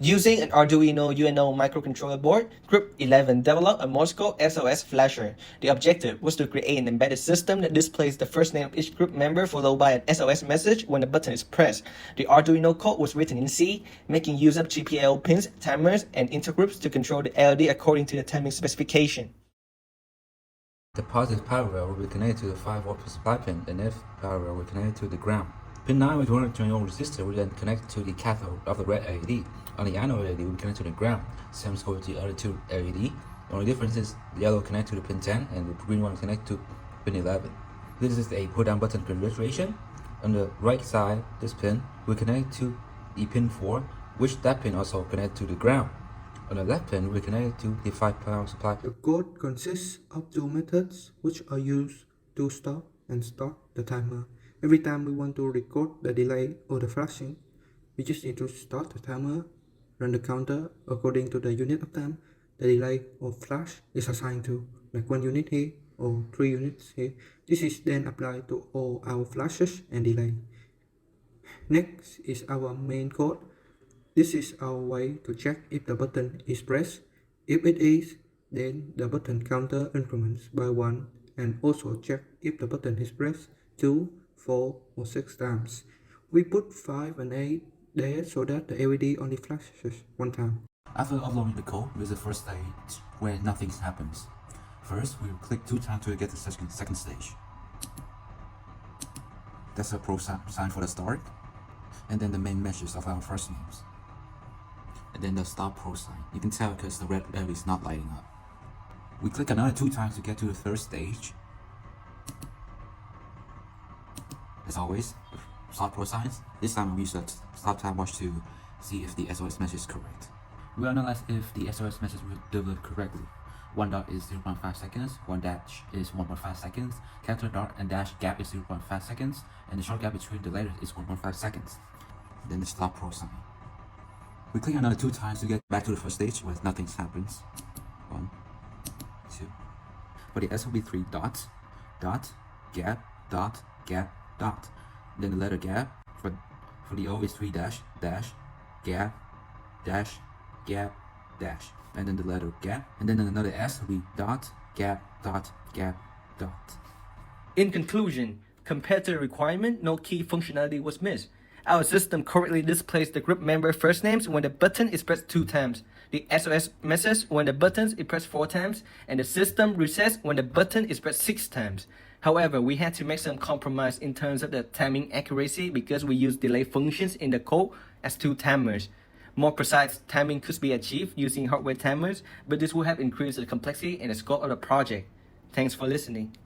Using an Arduino UNO microcontroller board, Group 11 developed a Morse code SOS flasher. The objective was to create an embedded system that displays the first name of each group member followed by an SOS message when the button is pressed. The Arduino code was written in C, making use of GPIO pins, timers, and intergroups to control the LED according to the timing specification. The positive power rail will be connected to the 5-volt supply pin, and F power rail will be connected to the ground. Pin 9 with 220 ohm resistor will then connect to the cathode of the red LED. On the anode LED will connect to the ground. Same as with the other two LED. The only difference is the yellow connect to the pin 10 and the green one connect to pin 11. This is a pull down button configuration. On the right side, this pin will connect to the pin 4, which that pin also connect to the ground. On the left pin, we connect to the 5-power supply. The code consists of two methods which are used to stop and start the timer. Every time we want to record the delay or the flashing, we just need to start the timer, run the counter according to the unit of time the delay or flash is assigned to, like 1 unit here or 3 units here. This is then applied to all our flashes and delay. Next is our main code. This is our way to check if the button is pressed. If it is, then the button counter increments by 1 and also check if the button is pressed 2, 4 or 6 times. We put 5 and 8 there so that the LED only flashes 1 time. After uploading the code, there's the first stage where nothing happens. First, we will click 2 times to get the second stage. That's a pro sign for the start. And then the main messages of our first names. And then the stop pro sign. You can tell because the red LED is not lighting up. We click another 2 times to get to the third stage. As always, stop pro signs. This time we use the stop time watch to see if the SOS message is correct. We analyze if the SOS message was delivered correctly. 1 dot is 0.5 seconds, 1 dash is 1.5 seconds, capital dot and dash gap is 0.5 seconds, and the short gap between the letters is 1.5 seconds. Then the stop pro sign. We click another 2 times to get back to the first stage where nothing happens. 1, 2. For the S will be 3 dots, dot, gap, dot, gap, dot. Then the letter gap. For the O is 3 dash, dash, gap, dash, gap, dash. And then the letter gap. And then another S will be dot, gap, dot, gap, dot. In conclusion, compared to the requirement, no key functionality was missed. Our system correctly displays the group member first names when the button is pressed 2 times, the SOS message when the button is pressed 4 times, and the system resets when the button is pressed 6 times. However, we had to make some compromise in terms of the timing accuracy because we use delay functions in the code as 2 timers. More precise timing could be achieved using hardware timers, but this would have increased the complexity and the scope of the project. Thanks for listening.